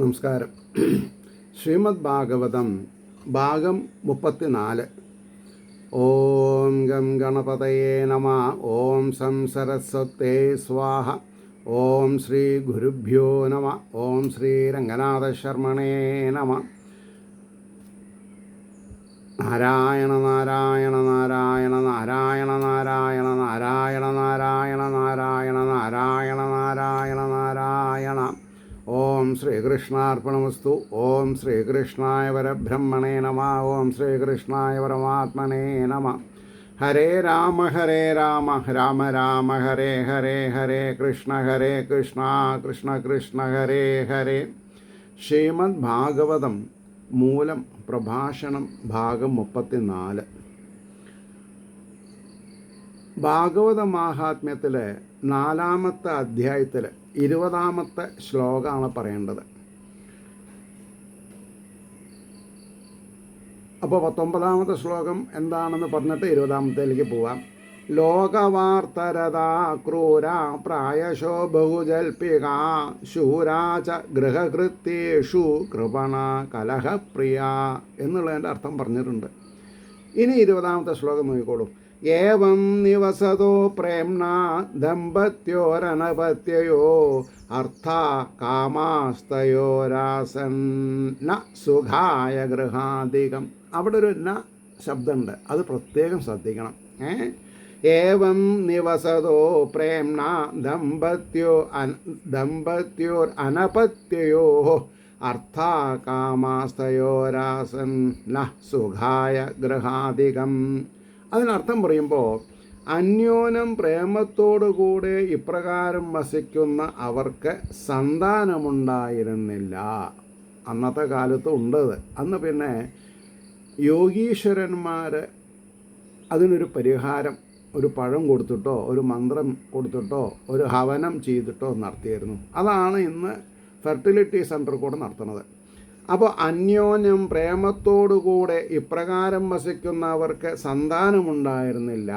നമസ്കാരം. ശ്രീമദ് ഭാഗവതം ഭാഗം 34. ഓം ഗം ഗണപതയേ നമഃ. ഓം സം സരസ്വതേ സ്വാഹ. ഓം ശ്രീ ഗുരുഭ്യോ നമഃ. ഓം ശ്രീ രംഗനാഥ ശർമ്മണേ നമഃ. നാരായണ നാരായണ നാരായണ നാരായണ നാരായണ നാരായണ നാരായണ നാരായണ നാരായണ നാരായണ നാരായണ. ഓം ശ്രീകൃഷ്ണാർപ്പണമസ്തു. ഓം ശ്രീകൃഷ്ണായ പരബ്രഹ്മണേ നമഃ. ഓം ശ്രീകൃഷ്ണായ പരമാത്മനേ നമഃ. ഹരേ രാമ രാമ രാമ ഹരേ ഹരേ, ഹരേ കൃഷ്ണ കൃഷ്ണ കൃഷ്ണ ഹരേ ഹരേ. ശ്രീമദ് ഭാഗവതം മൂലം പ്രഭാഷണം ഭാഗം 34. ഭാഗവത മാഹാത്മ്യത്തിലെ 4-ാമത്തെ അധ്യായത്തിൽ 20-ാമത്തെ ശ്ലോകമാണ് പറയേണ്ടത്. അപ്പോൾ 19-ാമത്തെ ശ്ലോകം എന്താണെന്ന് പറഞ്ഞിട്ട് 20-ാമത്തേലേക്ക് പോവാം. ലോകവാർത്തരതാ ക്രൂര പ്രായശോ ബഹുജൽപിക ശൂരാച ഗൃഹകൃത്യേഷു കൃപണ കലഹപ്രിയ എന്നുള്ളതിൻ്റെ അർത്ഥം പറഞ്ഞിട്ടുണ്ട്. ഇനി 20-ാമത്തെ ശ്ലോകം നോക്കിക്കോളൂ. ഏവം നിവസതോ പ്രേംണ ദമ്പത്യോരനപത്യയോ അർത്ഥ കാമാസ്തയോരാസൻ ന സുഖായ ഗൃഹാധികം. അവിടെ ഒരു ന ശബ്ദമുണ്ട്, അത് പ്രത്യേകം ശ്രദ്ധിക്കണം. ഏവം നിവസതോ പ്രേംണ ദമ്പത്യോർ അനപത്യയോ അർത്ഥ കാമാസ്തയോരാസൻ ന സുഖായ ഗൃഹാധികം. അതിനർത്ഥം പറയുമ്പോൾ അന്യോന്യം പ്രേമത്തോടുകൂടെ ഇപ്രകാരം വസിക്കുന്ന അവർക്ക് സന്താനമുണ്ടായിരുന്നില്ല. അന്നത്തെ കാലത്ത് ഉണ്ടത്. അന്ന് പിന്നെ യോഗീശ്വരന്മാർ അതിനൊരു പരിഹാരം ഒരു പഴം കൊടുത്തിട്ടോ ഒരു മന്ത്രം കൊടുത്തിട്ടോ ഒരു ഹവനം ചെയ്തിട്ടോ നടത്തിയായിരുന്നു. അതാണ് ഇന്ന് ഫെർട്ടിലിറ്റി സെൻറ്റർ കൂടെ നടത്തുന്നത്. അപ്പോൾ അന്യോന്യം പ്രേമത്തോടുകൂടെ ഇപ്രകാരം വസിക്കുന്നവർക്ക് സന്താനമുണ്ടായിരുന്നില്ല.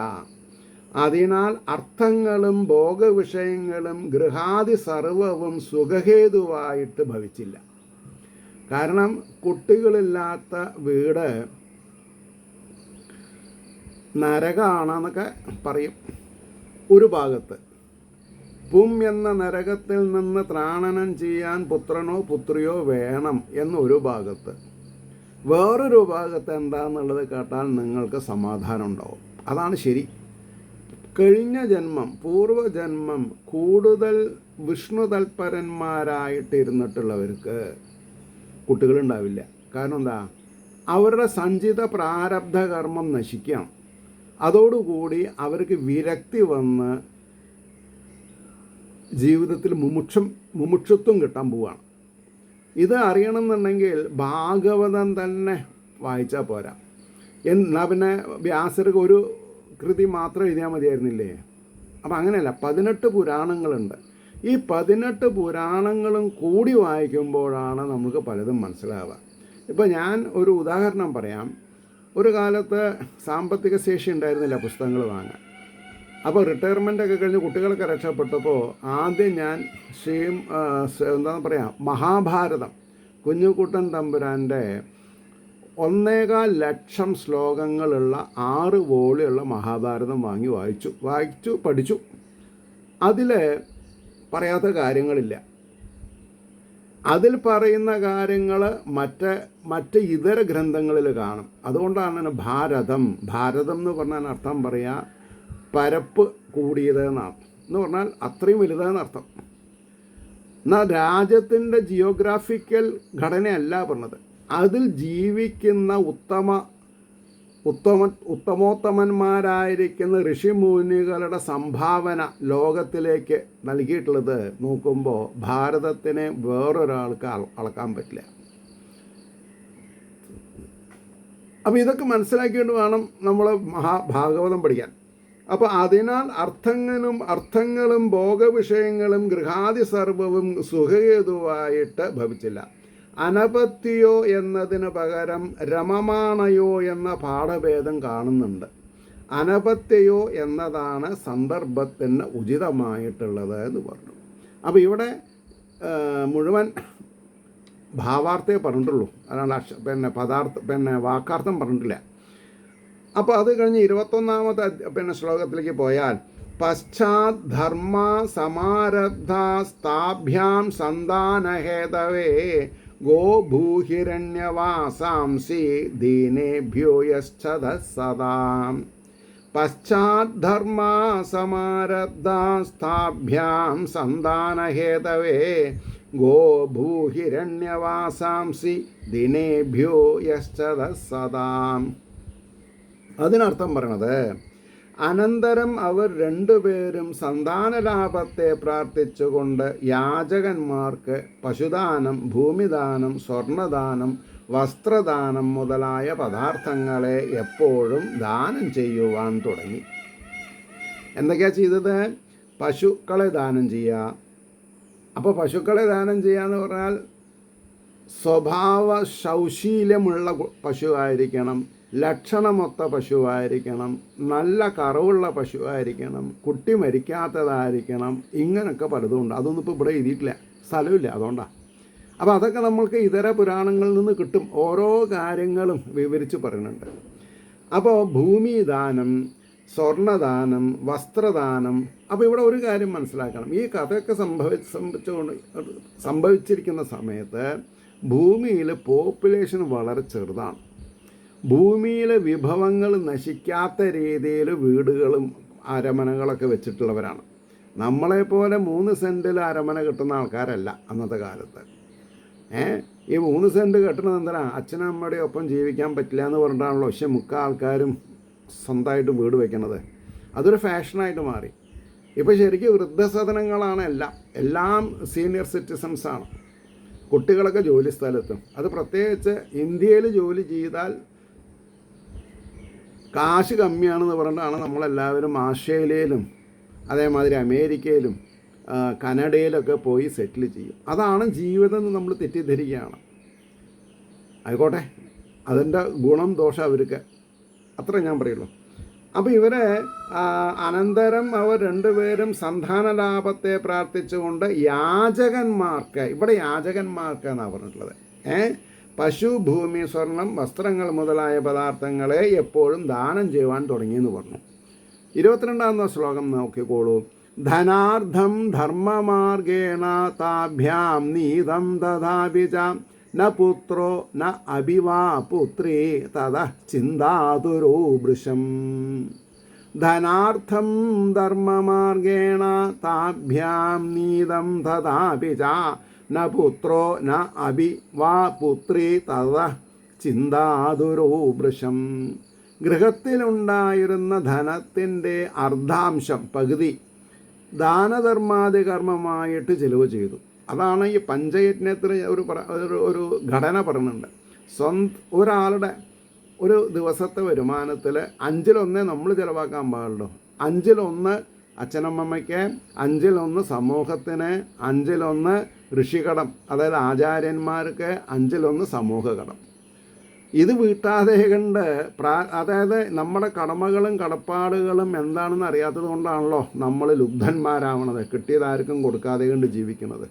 അതിനാൽ അർത്ഥങ്ങളും ഭോഗവിഷയങ്ങളും ഗൃഹാദി സർവവും സുഖഹേതുവായിട്ട് ഭവിച്ചില്ല. കാരണം കുട്ടികളില്ലാത്ത വീട് നരകമാണെന്നൊക്കെ പറയും ഒരു ഭാഗത്ത്. എന്ന നരകത്തിൽ നിന്ന് ത്രാണനം ചെയ്യാൻ പുത്രനോ പുത്രിയോ വേണം എന്നൊരു ഭാഗത്ത്. വേറൊരു ഭാഗത്ത് എന്താണെന്നുള്ളത് കേട്ടാൽ നിങ്ങൾക്ക് സമാധാനം ഉണ്ടാവും. അതാണ് ശരി. കഴിഞ്ഞ ജന്മം പൂർവജന്മം കൂടുതൽ വിഷ്ണു തൽപരന്മാരായിട്ടിരുന്നിട്ടുള്ളവർക്ക് കുട്ടികളുണ്ടാവില്ല. കാരണം എന്താ? അവരുടെ സഞ്ചിത പ്രാരബ്ധ കർമ്മം നശിക്കാം. അതോടുകൂടി അവർക്ക് വിരക്തി വന്ന് ജീവിതത്തിൽ മുമുക്ഷത്വം കിട്ടാൻ പോവുകയാണ്. ഇത് അറിയണമെന്നുണ്ടെങ്കിൽ ഭാഗവതം തന്നെ വായിച്ചാൽ പോരാ. എന്നാൽ പിന്നെ വ്യാസർക്ക് ഒരു കൃതി മാത്രം എഴുതിയാൽ മതിയായിരുന്നില്ലേ? അപ്പം അങ്ങനെയല്ല, 18 പുരാണങ്ങളുണ്ട്. ഈ 18 പുരാണങ്ങളും കൂടി വായിക്കുമ്പോഴാണ് നമുക്ക് പലതും മനസ്സിലാവുക. ഇപ്പം ഞാൻ ഒരു ഉദാഹരണം പറയാം. ഒരു കാലത്ത് സാമ്പത്തിക ശേഷി ഉണ്ടായിരുന്നില്ല പുസ്തകങ്ങൾ വാങ്ങാൻ. അപ്പോൾ റിട്ടയർമെൻറ്റൊക്കെ കഴിഞ്ഞ് കുട്ടികളൊക്കെ രക്ഷപ്പെട്ടപ്പോൾ ആദ്യം ഞാൻ എന്താണെന്ന് പറയാം, മഹാഭാരതം കുഞ്ഞുകുട്ടൻ തമ്പുരാൻ്റെ 1.25 ലക്ഷം ശ്ലോകങ്ങളുള്ള 6 വോളിയുള്ള മഹാഭാരതം വായിച്ചു പഠിച്ചു. അതിൽ പറയാത്ത കാര്യങ്ങളില്ല. അതിൽ പറയുന്ന കാര്യങ്ങൾ മറ്റ് ഇതര ഗ്രന്ഥങ്ങളിൽ കാണും. അതുകൊണ്ടാണ് ഭാരതം എന്ന് പറഞ്ഞാൽ അർത്ഥം പറയുക പരപ്പ് കൂടിയത് എന്നാണ്. എന്ന് പറഞ്ഞാൽ അത്രയും വലുതെന്നർത്ഥം. എന്നാൽ രാജ്യത്തിൻ്റെ ജിയോഗ്രാഫിക്കൽ ഘടനയല്ല പറഞ്ഞത്. അതിൽ ജീവിക്കുന്ന ഉത്തമോത്തമന്മാരായിരിക്കുന്ന ഋഷിമുനികളുടെ സംഭാവന ലോകത്തിലേക്ക് നൽകിയിട്ടുള്ളത് നോക്കുമ്പോൾ ഭാരതത്തിനെ വേറൊരാൾക്ക് അളക്കാൻ പറ്റില്ല. അപ്പോൾ ഇതൊക്കെ മനസ്സിലാക്കിയിട്ട് വേണം നമ്മൾ ഭാഗവതം പഠിക്കാൻ. അപ്പോൾ അതിനാൽ അർത്ഥങ്ങളും ഭോഗവിഷയങ്ങളും ഗൃഹാദി സർവവും സുഖഹേതുവായിട്ട് ഭവിച്ചില്ല. അനപത്യോ എന്നതിന് പകരം രമമാണയോ എന്ന പാഠഭേദം കാണുന്നുണ്ട്. അനപത്യയോ എന്നതാണ് സന്ദർഭത്തിന് ഉചിതമായിട്ടുള്ളത് എന്ന് പറഞ്ഞു. അപ്പോൾ ഇവിടെ മുഴുവൻ ഭാവാർത്ഥേ പറഞ്ഞിട്ടുള്ളൂ, അല്ലാണ്ട് വാക്കാർത്ഥം പറഞ്ഞിട്ടില്ല. അപ്പോൾ അത് കഴിഞ്ഞ് 21-ാമത്തെ ശ്ലോകത്തിലേക്ക് പോയാൽ പശ്ചാത് ധർമ്മ സമാരബ്ധ സ്ഥാഭ്യാം സന്താനഹേതവേ ഗോഭൂഹിരണ്യവാസാംസി ദീനേഭ്യോ യശ്ചത സദാം. പശ്ചാത് ധർമ്മ സമാരബ്ധ സ്ഥാഭ്യാം സന്താനഹേതവേ ഗോഭൂഹിരണ്യവാസാംസി ദിനേഭ്യോ യശ്ചത സദാം. അതിനർത്ഥം പറയണത്, അനന്തരം അവർ രണ്ടുപേരും സന്താനലാഭത്തെ പ്രാർത്ഥിച്ചുകൊണ്ട് യാചകന്മാർക്ക് പശുദാനം, ഭൂമിദാനം, സ്വർണദാനം, വസ്ത്രദാനം മുതലായ പദാർത്ഥങ്ങളെ എപ്പോഴും ദാനം ചെയ്യുവാൻ തുടങ്ങി. എന്തൊക്കെയാണ് ചെയ്തത്? പശുക്കളെ ദാനം ചെയ്യുക. അപ്പോൾ പശുക്കളെ ദാനം ചെയ്യുക എന്ന് പറഞ്ഞാൽ സ്വഭാവ ശൗശീല്യമുള്ള പശുവായിരിക്കണം, ലക്ഷണമൊത്ത പശുവായിരിക്കണം, നല്ല കറവുള്ള പശുവായിരിക്കണം, കുട്ടി മരിക്കാത്തതായിരിക്കണം, ഇങ്ങനെയൊക്കെ പലതുമുണ്ട്. അതൊന്നും ഇപ്പോൾ ഇവിടെ എഴുതിയിട്ടില്ല, സ്ഥലമില്ല, അതുകൊണ്ടാണ്. അപ്പോൾ അതൊക്കെ നമ്മൾക്ക് ഇതര പുരാണങ്ങളിൽ നിന്ന് കിട്ടും. ഓരോ കാര്യങ്ങളും വിവരിച്ച് പറയുന്നുണ്ട്. അപ്പോൾ ഭൂമിദാനം, സ്വർണദാനം, വസ്ത്രദാനം. അപ്പോൾ ഇവിടെ ഒരു കാര്യം മനസ്സിലാക്കണം, ഈ കഥയൊക്കെ സംഭവിച്ചിരിക്കുന്ന സമയത്ത് ഭൂമിയിൽ പോപ്പുലേഷൻ വളരെ ചെറുതാണ്. ഭൂമിയിലെ വിഭവങ്ങൾ നശിക്കാത്ത രീതിയിൽ വീടുകളും അരമനകളൊക്കെ വെച്ചിട്ടുള്ളവരാണ്. നമ്മളെപ്പോലെ 3 സെൻറ്റിൽ അരമന കിട്ടുന്ന ആൾക്കാരല്ല അന്നത്തെ കാലത്ത്. ഈ 3 സെൻറ്റ് കെട്ടണത് എന്തിനാ? അച്ഛനും അമ്മയുടെ ഒപ്പം ജീവിക്കാൻ പറ്റില്ല എന്ന് പറഞ്ഞിട്ടാണല്ലോ പക്ഷെ മുക്കാൽ ആൾക്കാരും സ്വന്തമായിട്ട് വീട് വയ്ക്കണത്. അതൊരു ഫാഷനായിട്ട് മാറി. ഇപ്പോൾ ശരിക്കും വൃദ്ധസദനങ്ങളാണ് എല്ലാം സീനിയർ സിറ്റിസൺസാണ്. കുട്ടികളൊക്കെ ജോലി സ്ഥലത്തും. അത് പ്രത്യേകിച്ച് ഇന്ത്യയിൽ ജോലി ചെയ്താൽ കാശ് കമ്മിയാണെന്ന് പറഞ്ഞിട്ടാണ് നമ്മളെല്ലാവരും ആസ്ട്രേലിയയിലും അതേമാതിരി അമേരിക്കയിലും കനഡയിലൊക്കെ പോയി സെറ്റിൽ ചെയ്യും. അതാണ് ജീവിതം എന്ന് നമ്മൾ തെറ്റിദ്ധരിക്കുകയാണ്. ആയിക്കോട്ടെ, അതിൻ്റെ ഗുണം ദോഷം അവർക്ക്, അത്ര ഞാൻ പറയുള്ളൂ. അപ്പോൾ ഇവരെ അനന്തരം അവർ രണ്ടുപേരും സന്താനലാഭത്തെ പ്രാർത്ഥിച്ചുകൊണ്ട് യാചകന്മാർക്ക്, ഇവിടെ യാചകന്മാർക്ക് എന്നാണ് പറഞ്ഞിട്ടുള്ളത്, പശു, ഭൂമി, സ്വർണം, വസ്ത്രങ്ങൾ മുതലായ പദാർത്ഥങ്ങളെ എപ്പോഴും ദാനം ചെയ്യുവാൻ തുടങ്ങിയെന്ന് പറഞ്ഞു. 22-ാമത്തെ ശ്ലോകം നോക്കിക്കോളൂ. ധനാർത്ഥം ധർമ്മമാർഗേണ താഭ്യാം നീതം ദദാഭിച ന പുത്രോ ന അഭിവാ പുത്രീ തത ചിന്താതുരോ വൃഷം. ധനാർത്ഥം ധർമ്മമാർഗേണ താഭ്യാം നീതം ദദാഭിച ന പുത്രോ ന അഭി വാ പുത്രീ തത ചിന്താതുരോ വൃഷം. ഗൃഹത്തിലുണ്ടായിരുന്ന ധനത്തിൻ്റെ അർദ്ധാംശം, പകുതി ദാനധർമാദി കർമ്മമായിട്ട് ചെലവ് ചെയ്തു. അതാണ് ഈ പഞ്ചയജ്ഞത്തിൽ ഒരു ഘടന പറയുന്നുണ്ട്. ഒരാളുടെ ഒരു ദിവസത്തെ വരുമാനത്തിൽ 1/5 നമ്മൾ ചിലവാക്കാൻ പാടുള്ളൂ. 1/5 അച്ഛനമ്മയ്ക്ക്, 1/5 സമൂഹത്തിന്, 1/5 ഋഷികടം അതായത് ആചാര്യന്മാർക്ക്, 1/5 സമൂഹ കടം. ഇത് വീട്ടാതെ കണ്ട് അതായത് നമ്മുടെ കടമകളും കടപ്പാടുകളും എന്താണെന്ന് അറിയാത്തത് കൊണ്ടാണല്ലോ നമ്മൾ ലുബ്ധന്മാരാവണത്, കിട്ടിയതാർക്കും കൊടുക്കാതെ കണ്ട് ജീവിക്കുന്നത്.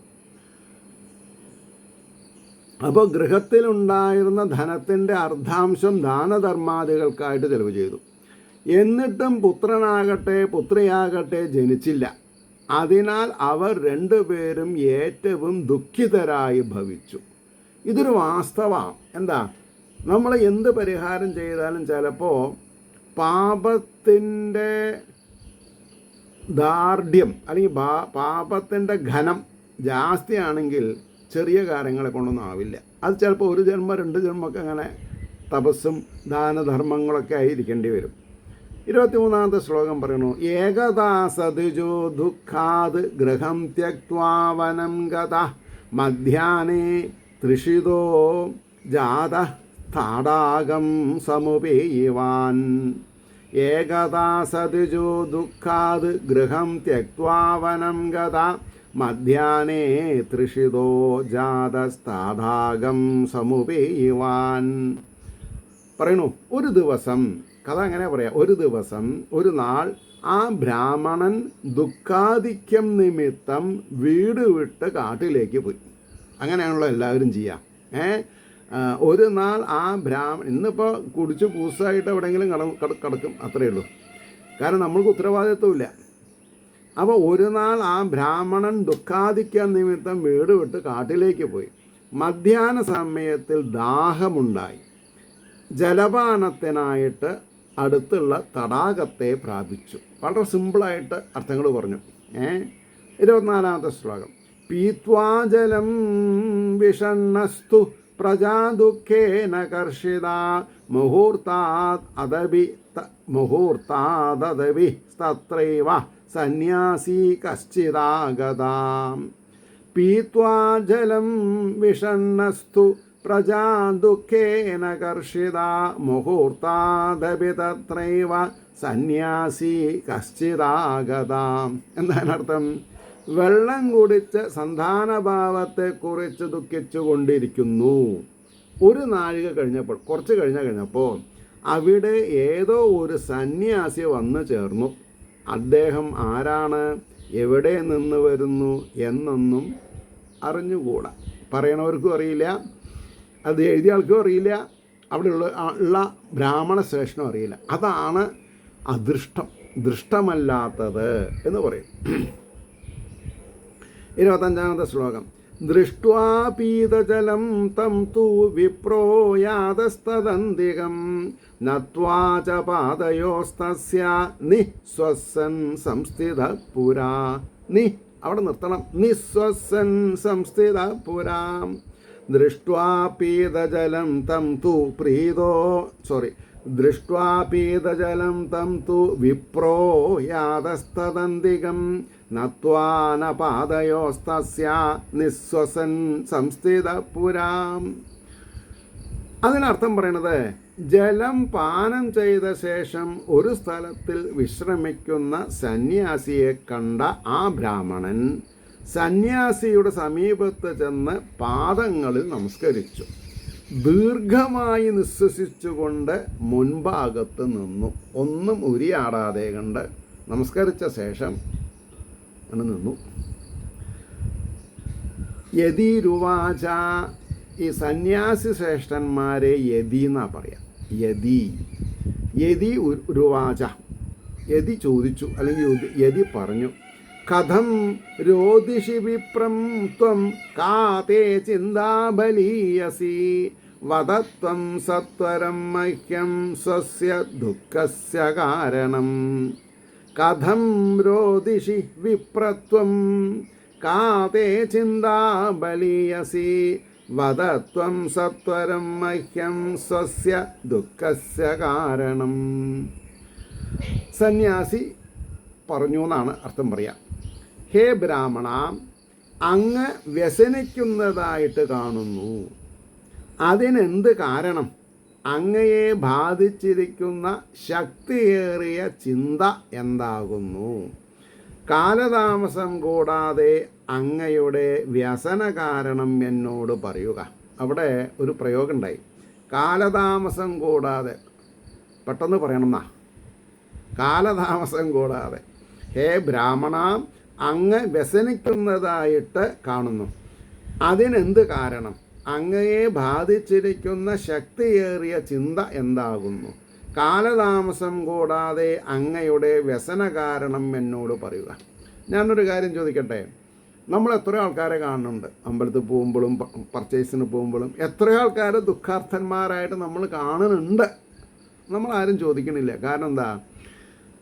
അപ്പോൾ ഗൃഹത്തിലുണ്ടായിരുന്ന ധനത്തിൻ്റെ അർദ്ധാംശം ദാനധർമാദികൾക്കായിട്ട് ചെലവ് ചെയ്തു. എന്നിട്ടും പുത്രനാകട്ടെ പുത്രിയാകട്ടെ ജനിച്ചില്ല. അതിനാൽ അവർ രണ്ടുപേരും ഏറ്റവും ദുഃഖിതരായി ഭവിച്ചു. ഇതൊരു വാസ്തവമാണ്. എന്താ, നമ്മൾ എന്ത് പരിഹാരം ചെയ്താലും ചിലപ്പോൾ പാപത്തിൻ്റെ ദാർഢ്യം അല്ലെങ്കിൽ പാപത്തിൻ്റെ ഘനം ജാസ്തിയാണെങ്കിൽ ചെറിയ കാര്യങ്ങളെ കൊണ്ടൊന്നും ആവില്ല. അത് ചിലപ്പോൾ 1 ജന്മം 2 ജന്മമൊക്കെ അങ്ങനെ തപസ്സും ദാനധർമ്മങ്ങളൊക്കെ ആയിരിക്കേണ്ടി വരും. 23-ാമത്തെ ശ്ലോകം പറയുന്നു. ഏകദാ സദ്ജോ ദുഃഖാത് ഗൃഹം ത്യക്ത്വാ വനം ഗതഃ മധ്യാഹ്നേ തൃഷിതോ ജാത താടാകം സമുപേയിവാൻ. ഏകദാ സദ്ജോ ദുഃഖാത് ഗൃഹം ത്യക്ത്വാ വനം ഗതഃ മധ്യാഹ്നേ തൃഷിതോ ജാതസ്താടാകം സമുപേയിവാൻ. പറയണു, ഒരു ദിവസം, കഥ അങ്ങനെ പറയാം, ഒരു ദിവസം ഒരു നാൾ ആ ബ്രാഹ്മണൻ ദുഃഖാധിക്യം നിമിത്തം വീട് വിട്ട് കാട്ടിലേക്ക് പോയി. അങ്ങനെയാണല്ലോ എല്ലാവരും ചെയ്യുക. ഒരു നാൾ ആ ഇന്നിപ്പോൾ കുടിച്ച് കൂസായിട്ട് എവിടെയെങ്കിലും കിടക്കും, അത്രയേ ഉള്ളൂ. കാരണം നമ്മൾക്ക് ഉത്തരവാദിത്വമില്ല. അപ്പോൾ ഒരു നാൾ ആ ബ്രാഹ്മണൻ ദുഃഖാധിക്യ നിമിത്തം വീട് വിട്ട് കാട്ടിലേക്ക് പോയി. മധ്യാഹ്ന സമയത്തിൽ ദാഹമുണ്ടായി. ജലപാനത്തിനായിട്ട് അടുത്തുള്ള തടാകത്തെ പ്രാപിച്ചു. വളരെ സിമ്പിളായിട്ട് അർത്ഥങ്ങൾ പറഞ്ഞു. 24-ാമത്തെ ശ്ലോകം. പീത്വാജലം വിഷണ്ണസ്തു പ്രജാ ദുഃഖേന കർഷിത മുഹൂർത്താദപി തത്രൈവ സന്യാസി കശ്ചിദാഗതാം. പീത്വാ ജലം വിഷണ്ണസ്തു പ്രജാ ദുഃഖേന കർഷിത മുഹൂർത്താദപി തത്രൈവ സന്യാസി കശ്ചിദാഗതാം. എന്താണർത്ഥം? വെള്ളം കുടിച്ച് സന്താനഭാവത്തെക്കുറിച്ച് ദുഃഖിച്ചു കൊണ്ടിരിക്കുന്നു. ഒരു നാഴിക കഴിഞ്ഞപ്പോൾ, കുറച്ച് കഴിഞ്ഞപ്പോൾ അവിടെ ഏതോ ഒരു സന്യാസി വന്നു ചേർന്നു. അദ്ദേഹം ആരാണ്, എവിടെ നിന്ന് വരുന്നു എന്നൊന്നും അറിഞ്ഞുകൂടാ. പറയണവർക്കും അറിയില്ല, അത് എഴുതിയ ആൾക്കും അറിയില്ല, അവിടെ ഉള്ള ബ്രാഹ്മണ ശ്രേഷ്ഠനും അറിയില്ല. അതാണ് അദൃഷ്ടം, ദൃഷ്ടമല്ലാത്തത് എന്ന് പറയും. 25-ാമത്തെ ശ്ലോകം. ദൃഷ്ട്വാ പീതജലം തം തു വിപ്രോ യാതസ്തദന്തികം നത്വാ ച പാദയോസ്തസ്യ നിസ്വസൻ സംസ്ഥിത പുരാ. അവിടെ നിർത്തണം. നിസ്വസൻ സംസ്ഥിത പുരാം. ദൃഷ്ട്വാ പീതജലം തം തു ദൃഷ്ട്വാ പീതജലം തം തു വിപ്രോ യാതസ്തദന്തികം നത്വാന പാദയോസ്തസ്യ നിസ്വസൻ സംസ്ഥിത പുരാം. അതിനർത്ഥം പറയണത്, ജലം പാനം ചെയ്ത ശേഷം ഒരു സ്ഥലത്തിൽ വിശ്രമിക്കുന്ന സന്യാസിയെ കണ്ട ആ ബ്രാഹ്മണൻ സന്യാസിയുടെ സമീപത്ത് ചെന്ന് പാദങ്ങളിൽ നമസ്കരിച്ചു. ദീർഘമായി നിശ്വസിച്ചുകൊണ്ട് മുൻഭാഗത്ത് നിന്നു. ഒന്നും ഉരിയാടാതെ കണ്ട് നമസ്കരിച്ച ശേഷം നിന്നു. യതിരുവാച. ഈ സന്യാസി ശ്രേഷ്ഠന്മാരെ യതി എന്നാ പറയാം. യതി രുവാച. യതി ചോദിച്ചു, അല്ലെങ്കിൽ യതി പറഞ്ഞു. കഥം രോദിഷി വിപ്രം ത്വം കാതേ ചിന്താബലീയസി വദത്വം സത്വരം മഹ്യം സ്വസ്യ ദുഃഖസ്യ കാരണം. കഥം രോദിഷി വിപ്രത്വം കാതേ ചിന്താബലീയസി വദത്വം സത്വരം മഹ്യം സ്വസ്യ ദുഃഖസ്യ കാരണം. സന്യാസി പറഞ്ഞു എന്നാണ് അർത്ഥം പറയാം. ഹേ ബ്രാഹ്മണ, അങ്ങ് വ്യസനിക്കുന്നതായിട്ട് കാണുന്നു. അതിനെന്ത് കാരണം? അങ്ങയെ ബാധിച്ചിരിക്കുന്ന ശക്തിയേറിയ ചിന്ത എന്താകുന്നു? കാലതാമസം കൂടാതെ അങ്ങയുടെ വ്യസന കാരണം എന്നോട് പറയുക. അവിടെ ഒരു പ്രയോഗം ഉണ്ടായി. കാലതാമസം കൂടാതെ, പെട്ടെന്ന് പറയണമെന്നാ. കാലതാമസം കൂടാതെ. ഹേ ബ്രാഹ്മണ, അങ്ങ് വ്യസനിക്കുന്നതായിട്ട് കാണുന്നു. അതിനെന്ത് കാരണം? അങ്ങയെ ബാധിച്ചിരിക്കുന്ന ശക്തിയേറിയ ചിന്ത എന്താകുന്നു? കാലതാമസം കൂടാതെ അങ്ങയുടെ വ്യസന കാരണം എന്നോട് പറയുക. ഞാനൊരു കാര്യം ചോദിക്കട്ടെ. നമ്മൾ എത്ര ആൾക്കാരെ കാണുന്നുണ്ട്? അമ്പലത്തിൽ പോകുമ്പോഴും പർച്ചേസിന് പോകുമ്പോഴും എത്രയോ ആൾക്കാർ ദുഃഖാർത്ഥന്മാരായിട്ട് നമ്മൾ കാണുന്നുണ്ട്. നമ്മളാരും ചോദിക്കണില്ല. കാരണം എന്താ?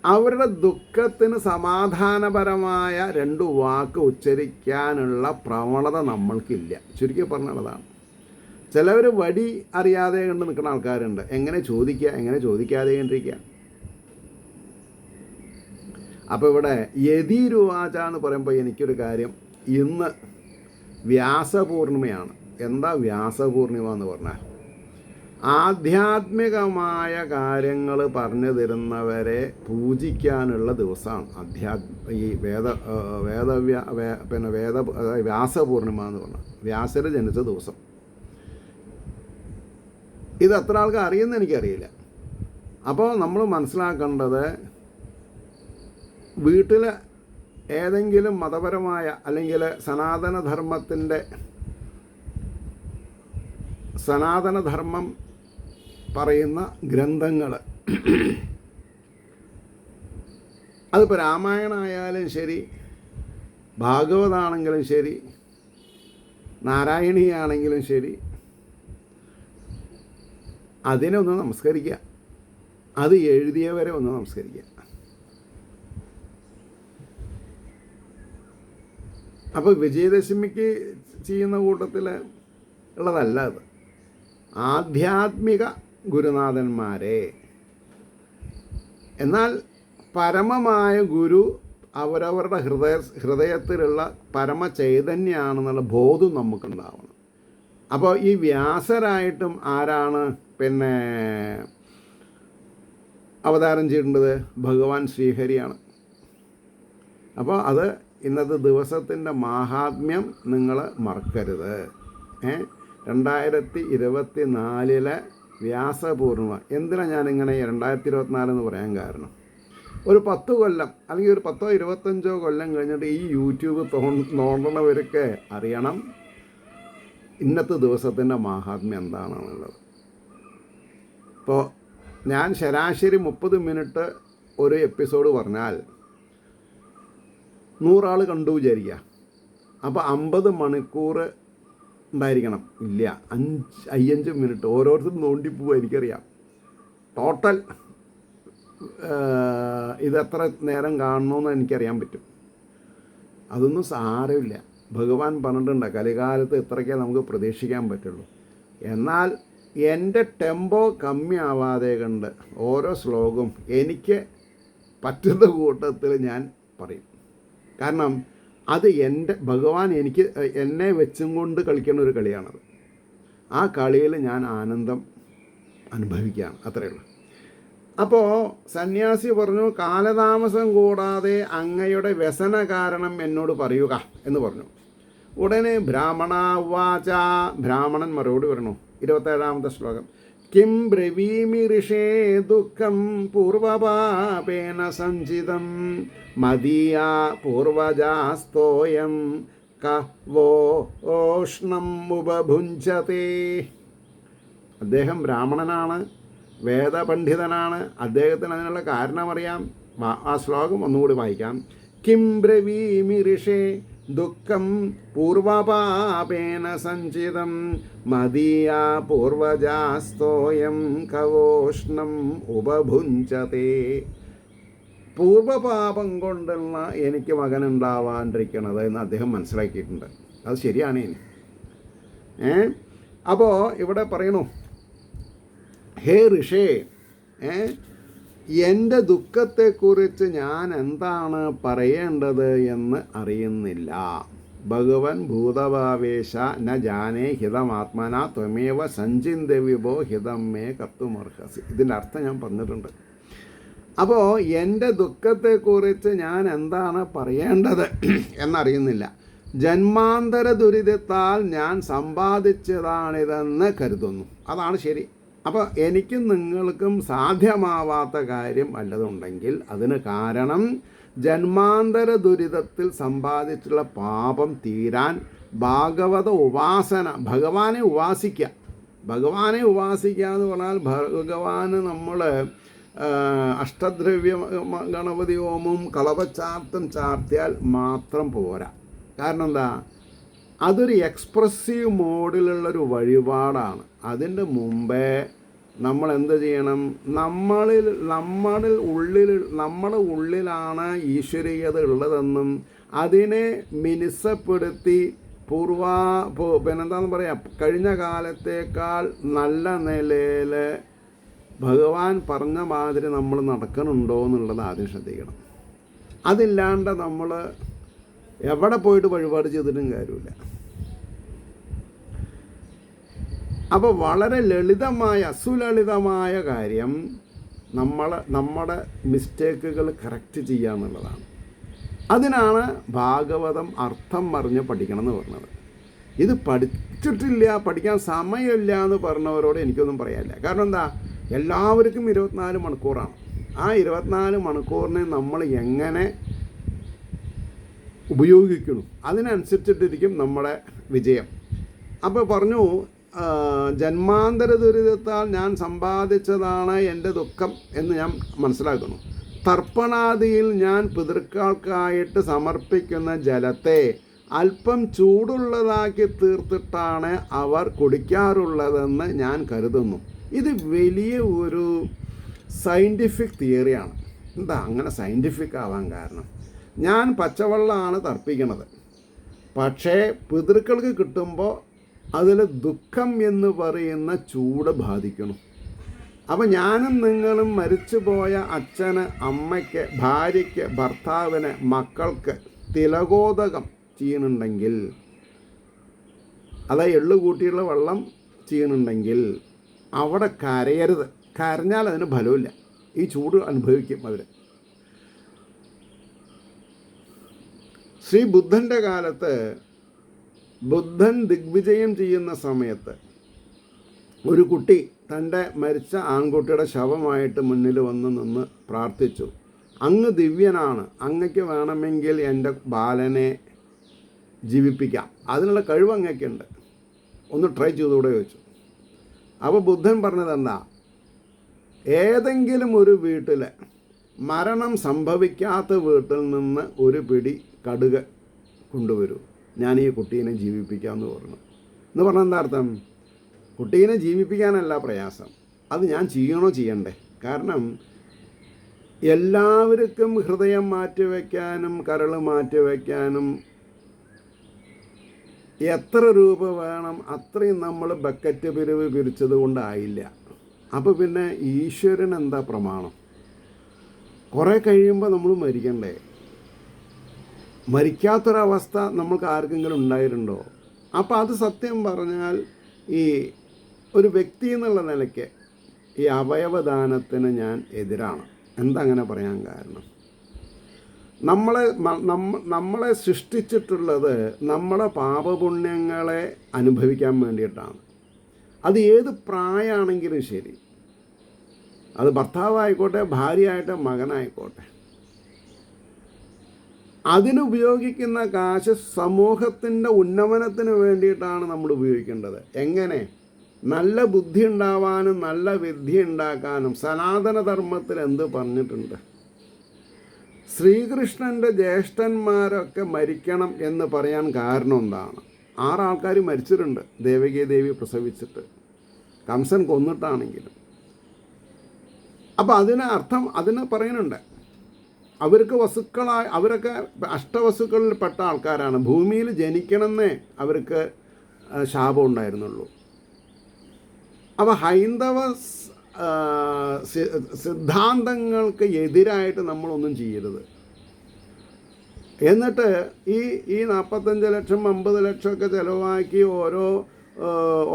അവരുടെ ദുഃഖത്തിന് സമാധാനപരമായ 2 വാക്ക് ഉച്ചരിക്കാനുള്ള പ്രവണത നമ്മൾക്കില്ല. ചുരുക്കി പറഞ്ഞതാണ്. ചിലവർ വടി അറിയാതെ കണ്ട് നിൽക്കുന്ന ആൾക്കാരുണ്ട്. എങ്ങനെ ചോദിക്കുക, എങ്ങനെ ചോദിക്കാതെ കണ്ടിരിക്കുക. അപ്പോൾ ഇവിടെ യതിരുവാച എന്ന് പറയുമ്പോൾ എനിക്കൊരു കാര്യം, ഇന്ന് വ്യാസപൂർണിമയാണ്. എന്താ വ്യാസപൂർണിമ എന്ന് പറഞ്ഞാൽ? ആധ്യാത്മികമായ കാര്യങ്ങൾ പറഞ്ഞു തരുന്നവരെ പൂജിക്കാനുള്ള ദിവസമാണ് ഈ വ്യാസപൂർണിമ എന്ന് പറഞ്ഞാൽ. വ്യാസർ ജനിച്ച ദിവസം. ഇത് എത്ര ആൾക്ക് അറിയുമെന്ന് എനിക്കറിയില്ല. അപ്പോൾ നമ്മൾ മനസ്സിലാക്കേണ്ടത്, വീട്ടിൽ ഏതെങ്കിലും മതപരമായ അല്ലെങ്കിൽ സനാതനധർമ്മത്തിൻ്റെ സനാതനധർമ്മം പറയുന്ന ഗ്രന്ഥങ്ങൾ, അതിപ്പോൾ രാമായണമായാലും ശരി, ഭാഗവതാണെങ്കിലും ശരി, നാരായണീയാണെങ്കിലും ശരി, അതിനെ ഒന്ന് നമസ്കരിക്കുക. അത് എഴുതിയവരെ ഒന്ന് നമസ്കരിക്കുക. അപ്പോൾ വിജയദശമിക്ക് ചെയ്യുന്ന കൂട്ടത്തിൽ ഉള്ളതല്ല അത്. ആധ്യാത്മിക ഗുരുനാഥന്മാരെ, എന്നാൽ പരമമായ ഗുരു അവരവരുടെ ഹൃദയത്തിലുള്ള പരമചൈതന്യമാണെന്നുള്ള ബോധം നമുക്കുണ്ടാവണം. അപ്പോൾ ഈ വ്യാസരായിട്ടും ആരാണ് പിന്നെ അവതാരം ചെയ്യേണ്ടത്? ഭഗവാൻ ശ്രീഹരിയാണ്. അപ്പോൾ അത് ഇന്നത്തെ ദിവസത്തിൻ്റെ മാഹാത്മ്യം നിങ്ങൾ മറക്കരുത്. 2024 വ്യാസപൂർണിമ. എന്തിനാണ് ഞാനിങ്ങനെ 2024 എന്ന് പറയാൻ കാരണം, ഒരു 10 കൊല്ലം അല്ലെങ്കിൽ ഒരു 10-25 കൊല്ലം കഴിഞ്ഞിട്ട് ഈ യൂട്യൂബ് തോന്നണവർക്ക് അറിയണം ഇന്നത്തെ ദിവസത്തിൻ്റെ മാഹാത്മ്യം എന്താണെന്നുള്ളത്. ഇപ്പോൾ ഞാൻ ശരാശരി 30 മിനിറ്റ് ഒരു എപ്പിസോഡ് പറഞ്ഞാൽ 100 ആൾ കണ്ടു വിചാരിക്കുക. അപ്പോൾ 50 മണിക്കൂർ ഉണ്ടായിരിക്കണം. ഇല്ല, 5 മിനിറ്റ് ഓരോരുത്തരും നോണ്ടിപ്പോവുക. എനിക്കറിയാം ടോട്ടൽ ഇതെത്ര നേരം കാണണമെന്ന് എനിക്കറിയാൻ പറ്റും. അതൊന്നും സാരമില്ല. ഭഗവാൻ പറഞ്ഞിട്ടുണ്ട് കലികാലത്ത് ഇത്രയ്ക്കേ നമുക്ക് പ്രതീക്ഷിക്കാൻ പറ്റുള്ളൂ. എന്നാൽ എൻ്റെ ടെമ്പോ കമ്മിയാവാതെ കണ്ട് ഓരോ ശ്ലോകവും എനിക്ക് പറ്റുന്ന കൂട്ടത്തിൽ ഞാൻ പറയും. കാരണം അത് എൻ്റെ ഭഗവാൻ എന്നെ വെച്ചും കൊണ്ട് കളിക്കുന്ന ഒരു കളിയാണത്. ആ കളിയിൽ ഞാൻ ആനന്ദം അനുഭവിക്കുകയാണ്, അത്രയേ ഉള്ളൂ. അപ്പോൾ സന്യാസി പറഞ്ഞു, കാലതാമസം കൂടാതെ അങ്ങയുടെ വ്യസന കാരണം എന്നോട് പറയുക എന്ന് പറഞ്ഞു. ഉടനെ ബ്രാഹ്മണ വാച, ബ്രാഹ്മണൻ മറുപടി പറഞ്ഞു. 27ാമത്തെ ശ്ലോകം. കിം ബ്രവീമി ഋഷേ ദുഃഖം പൂർവപാപേന സഞ്ചിതം മദീയാ പൂർവജാസ്തോയം കവോഷ്ണം ഉപഭുഞ്ചതേ. അദ്ദേഹം ബ്രാഹ്മണനാണ്, വേദപണ്ഡിതനാണ്. അദ്ദേഹത്തിന് അതിനുള്ള കാരണമറിയാം. ആ ശ്ലോകം ഒന്നുകൂടി വായിക്കാം. കിം ബ്രവീമി ഋഷേ ദുഃഖം പൂർവപാപേന സഞ്ചിതം മദീയാ പൂർവജാസ്തോയം കവോഷ്ണം ഉപഭുഞ്ചതേ. പൂർവപാപം കൊണ്ടുള്ള എനിക്ക് മകനുണ്ടാവാണ്ടിരിക്കണത് എന്ന് അദ്ദേഹം മനസ്സിലാക്കിയിട്ടുണ്ട്. അത് ശരിയാണ്. ഇനി അപ്പോൾ ഇവിടെ പറയണു, ഹേ ഋഷേ, എൻ്റെ ദുഃഖത്തെക്കുറിച്ച് ഞാൻ എന്താണ് പറയേണ്ടത് എന്ന് അറിയുന്നില്ല. ഭഗവൻ ഭൂതഭാവേശ ന ജാനേ ഹിതമാത്മന ത്വമേവ സഞ്ചിന്ത വിഭോ ഹിതം മേ കർത്തുമർഹസി. ഇതിൻ്റെ അർത്ഥം ഞാൻ പറഞ്ഞിട്ടുണ്ട്. അപ്പോൾ എൻ്റെ ദുഃഖത്തെക്കുറിച്ച് ഞാൻ എന്താണ് പറയേണ്ടത് എന്നറിയുന്നില്ല. ജന്മാന്തര ദുരിതത്താൽ ഞാൻ സമ്പാദിച്ചതാണിതെന്ന് കരുതുന്നു. അതാണ് ശരി. അപ്പോൾ എനിക്കും നിങ്ങൾക്കും സാധ്യമാവാത്ത കാര്യം വല്ലതുണ്ടെങ്കിൽ അതിന് കാരണം ജന്മാന്തര ദുരിതത്തിൽ സമ്പാദിച്ചുള്ള പാപം തീരാൻ ഭാഗവത ഉപാസന, ഭഗവാനെ ഉപാസിക്കുക. ഭഗവാനെ ഉപാസിക്കുക എന്ന് പറഞ്ഞാൽ ഭഗവാന് നമ്മൾ അഷ്ടദ്രവ്യ ഗണപതി ഹോമവും കളവച്ചാർത്തും ചാർത്തിയാൽ മാത്രം പോരാ. കാരണം എന്താ, അതൊരു എക്സ്പ്രസീവ് മോഡിലുള്ളൊരു വഴിപാടാണ്. അതിൻ്റെ മുമ്പേ നമ്മൾ എന്ത് ചെയ്യണം? നമ്മുടെ ഉള്ളിലാണ് ഈശ്വരീയത ഉള്ളതെന്നും അതിനെ മിനുസപ്പെടുത്തി പിന്നെന്താണെന്ന് പറയാം, കഴിഞ്ഞ കാലത്തേക്കാൾ നല്ല നിലയിൽ ഭഗവാൻ പറഞ്ഞ മാതിരി നമ്മൾ നടക്കണുണ്ടോ എന്നുള്ളത് ആദ്യം ശ്രദ്ധിക്കണം. അതില്ലാണ്ട് നമ്മൾ എവിടെ പോയിട്ട് വഴിപാട് ചെയ്തിട്ടും കാര്യമില്ല. അപ്പോൾ വളരെ ലളിതമായ സുലളിതമായ കാര്യം നമ്മുടെ മിസ്റ്റേക്കുകൾ കറക്റ്റ് ചെയ്യുക എന്നുള്ളതാണ്. അതിനാണ് ഭാഗവതം അർത്ഥം പറഞ്ഞ് പഠിക്കണം എന്ന് പറഞ്ഞത്. ഇത് പഠിച്ചിട്ടില്ല, പഠിക്കാൻ സമയമില്ല എന്ന് പറഞ്ഞവരോട് എനിക്കൊന്നും പറയാനില്ല. കാരണം എന്താ, എല്ലാവർക്കും 24 മണിക്കൂറാണ്. ആ 24 മണിക്കൂറിനെ നമ്മൾ എങ്ങനെ ഉപയോഗിക്കണം അതിനനുസരിച്ചിട്ടിരിക്കും നമ്മുടെ വിജയം. അപ്പോൾ പറഞ്ഞു, ജന്മാന്തര ദുരിതത്താൽ ഞാൻ സമ്പാദിച്ചതാണ് എൻ്റെ ദുഃഖം എന്ന് ഞാൻ മനസ്സിലാക്കുന്നു. തർപ്പണാദിയിൽ ഞാൻ പിതൃക്കൾക്കായിട്ട് സമർപ്പിക്കുന്ന ജലത്തെ അല്പം ചൂടുള്ളതാക്കി തീർത്തിട്ടാണ് അവർ കുടിക്കാറുള്ളതെന്ന് ഞാൻ കരുതുന്നു. ഇത് വലിയ ഒരു സയൻറ്റിഫിക് തിയറിയാണ്. എന്താ അങ്ങനെ സയൻറ്റിഫിക് ആവാൻ കാരണം? ഞാൻ പച്ചവെള്ളമാണ് തർപ്പിക്കണത്, പക്ഷേ പിതൃക്കൾക്ക് കിട്ടുമ്പോൾ അതിൽ ദുഃഖം എന്ന് പറയുന്ന ചൂട് ബാധിക്കണം. അപ്പം ഞാനും നിങ്ങളും മരിച്ചുപോയ അച്ഛന്, അമ്മയ്ക്ക്, ഭാര്യയ്ക്ക്, ഭർത്താവിന്, മക്കൾക്ക് തിലകോദകം ചെയ്യുന്നുണ്ടെങ്കിൽ, അതായത് എള്ളു കൂട്ടിയുള്ള വെള്ളം ചെയ്യുന്നുണ്ടെങ്കിൽ അവിടെ കരയരുത്. കരഞ്ഞാൽ അതിന് ഫലമില്ല, ഈ ചൂട് അനുഭവിക്കും അവർ. ശ്രീ ബുദ്ധൻ്റെ കാലത്ത് ബുദ്ധൻ ദിഗ്വിജയം ചെയ്യുന്ന സമയത്ത് ഒരു കുട്ടി തൻ്റെ മരിച്ച ആൺകുട്ടിയുടെ ശവമായിട്ട് മുന്നിൽ വന്ന് നിന്ന് പ്രാർത്ഥിച്ചു, അങ്ങ് ദിവ്യനാണ്, അങ്ങയ്ക്ക് വേണമെങ്കിൽ എൻ്റെ ബാലനെ ജീവിപ്പിക്കാം, അതിനുള്ള കഴിവ് അങ്ങയ്ക്കുണ്ട്, ഒന്ന് ട്രൈ ചെയ്തുകൂടെ ചോദിച്ചു. അപ്പോൾ ബുദ്ധൻ പറഞ്ഞത് എന്താ, ഏതെങ്കിലും ഒരു വീട്ടിൽ മരണം സംഭവിക്കാത്ത വീട്ടിൽ നിന്ന് ഒരു പിടി കടുക് കൊണ്ടുവരൂ, ഞാൻ ഈ കുട്ടീനെ ജീവിപ്പിക്കാമെന്ന് പറഞ്ഞു. എന്ന് പറഞ്ഞാൽ എന്താ അർത്ഥം? കുട്ടീനെ ജീവിപ്പിക്കാനല്ല പ്രയാസം, അത് ഞാൻ ചെയ്യണ്ടേ? കാരണം എല്ലാവർക്കും ഹൃദയം മാറ്റിവെക്കാനും കരൾ മാറ്റിവെക്കാനും എത്ര രൂപ വേണം അത്രയും നമ്മൾ ബക്കറ്റ് പിരിവ് പിരിച്ചത് കൊണ്ടായില്ല. അപ്പോൾ പിന്നെ ഈശ്വരൻ എന്താ പ്രമാണം? കുറേ കഴിയുമ്പോൾ നമ്മൾ മരിക്കണ്ടേ? മരിക്കാത്തൊരവസ്ഥ നമ്മൾക്ക് ആർക്കെങ്കിലും ഉണ്ടായിട്ടുണ്ടോ? അപ്പോൾ അത് സത്യം പറഞ്ഞാൽ ഈ ഒരു വ്യക്തി എന്നുള്ള നിലയ്ക്ക് ഈ അവയവദാനത്തിന് ഞാൻ എതിരാണ്. എന്താ അങ്ങനെ പറയാൻ കാരണം? നമ്മളെ സൃഷ്ടിച്ചിട്ടുള്ളത് നമ്മളെ പാപപുണ്യങ്ങളെ അനുഭവിക്കാൻ വേണ്ടിയിട്ടാണ്. അത് ഏത് പ്രായമാണെങ്കിലും ശരി, അത് ഭർത്താവായിക്കോട്ടെ, ഭാര്യയായിട്ട്, മകനായിക്കോട്ടെ, അതിനുപയോഗിക്കുന്ന കാശ് സമൂഹത്തിൻ്റെ ഉന്നമനത്തിന് വേണ്ടിയിട്ടാണ് നമ്മൾ ഉപയോഗിക്കേണ്ടത്. എങ്ങനെ? നല്ല ബുദ്ധി ഉണ്ടാവാനും നല്ല വിദ്യ ഉണ്ടാക്കാനും. സനാതനധർമ്മത്തിൽ എന്ത് പറഞ്ഞിട്ടുണ്ട്? ശ്രീകൃഷ്ണൻ്റെ ജ്യേഷ്ഠന്മാരൊക്കെ മരിക്കണം എന്ന് പറയാൻ കാരണം എന്താണ്? 6 ആൾക്കാർ മരിച്ചിട്ടുണ്ട് ദേവകി ദേവി പ്രസവിച്ചിട്ട്, കംസൻ കൊന്നിട്ടാണെങ്കിലും. അപ്പോൾ അതിന് അർത്ഥം അതിന് പറയുന്നുണ്ട്, അവർക്ക് അവരൊക്കെ അഷ്ടവസുക്കളിൽ പെട്ട ആൾക്കാരാണ്. ഭൂമിയിൽ ജനിക്കണമെന്നേ അവർക്ക് ശാപം ഉണ്ടായിരുന്നുള്ളൂ. അപ്പോൾ ഹൈന്ദവ സിദ്ധാന്തങ്ങൾക്ക് എതിരായിട്ട് നമ്മളൊന്നും ചെയ്യരുത്. എന്നിട്ട് ഈ 45 ലക്ഷം 50 ലക്ഷമൊക്കെ ചിലവാക്കി ഓരോ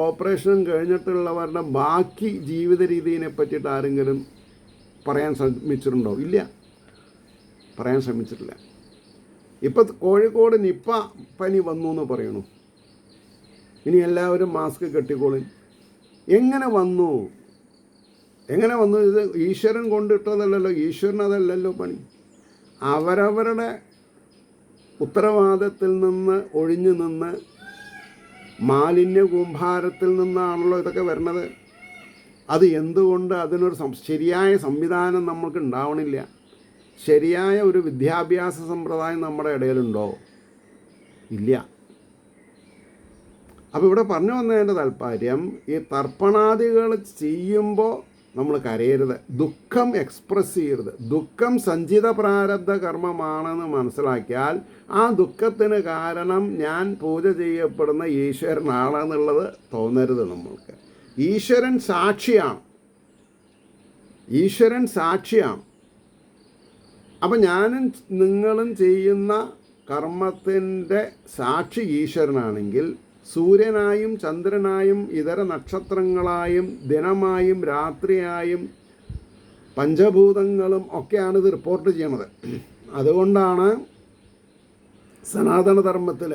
ഓപ്പറേഷനും കഴിഞ്ഞിട്ടുള്ളവരുടെ ബാക്കി ജീവിത രീതിയെ പറ്റിയിട്ട് ആരെങ്കിലും പറയാൻ ശ്രമിച്ചിട്ടുണ്ടോ? ഇല്ല, പറയാൻ ശ്രമിച്ചിട്ടില്ല. ഇപ്പം കോഴിക്കോട് നിപ്പ പനി വന്നു എന്ന് പറയണു. ഇനി എല്ലാവരും മാസ്ക് കെട്ടിക്കോളും. എങ്ങനെ വന്നു? ഇത് ഈശ്വരൻ കൊണ്ടിട്ടതല്ലല്ലോ, ഈശ്വരൻ അതല്ലല്ലോ പണി. അവരവരുടെ ഉത്തരവാദിത്തത്തിൽ നിന്ന് ഒഴിഞ്ഞു നിന്ന് മാലിന്യ കൂമ്പാരത്തിൽ നിന്നാണല്ലോ ഇതൊക്കെ വരുന്നത്. അത് എന്തുകൊണ്ട് അതിനൊരു ശരിയായ സംവിധാനം നമ്മൾക്ക് ഉണ്ടാവണില്ല? ശരിയായ ഒരു വിദ്യാഭ്യാസ സമ്പ്രദായം നമ്മുടെ ഇടയിലുണ്ടോ? ഇല്ല. അപ്പോൾ ഇവിടെ പറഞ്ഞു വന്നതിൻ്റെ താല്പര്യം, ഈ തർപ്പണാദികൾ ചെയ്യുമ്പോൾ നമ്മൾ കരയരുത്, ദുഃഖം എക്സ്പ്രസ് ചെയ്യരുത്. ദുഃഖം സഞ്ചിത പ്രാരബ്ധ കർമ്മമാണെന്ന് മനസ്സിലാക്കിയാൽ ആ ദുഃഖത്തിന് കാരണം ഞാൻ പൂജ ചെയ്യപ്പെടുന്ന ഈശ്വരനാണെന്നുള്ളത് തോന്നരുത് നമ്മൾക്ക്. ഈശ്വരൻ സാക്ഷിയാണ്. അപ്പം ഞാനും നിങ്ങളും ചെയ്യുന്ന കർമ്മത്തിൻ്റെ സാക്ഷി ഈശ്വരനാണെങ്കിൽ, സൂര്യനായും ചന്ദ്രനായും ഇതര നക്ഷത്രങ്ങളായും ദിനമായും രാത്രിയായും പഞ്ചഭൂതങ്ങളും ഒക്കെയാണ് ഇത് റിപ്പോർട്ട് ചെയ്യണത്. അതുകൊണ്ടാണ് സനാതനധർമ്മത്തിൽ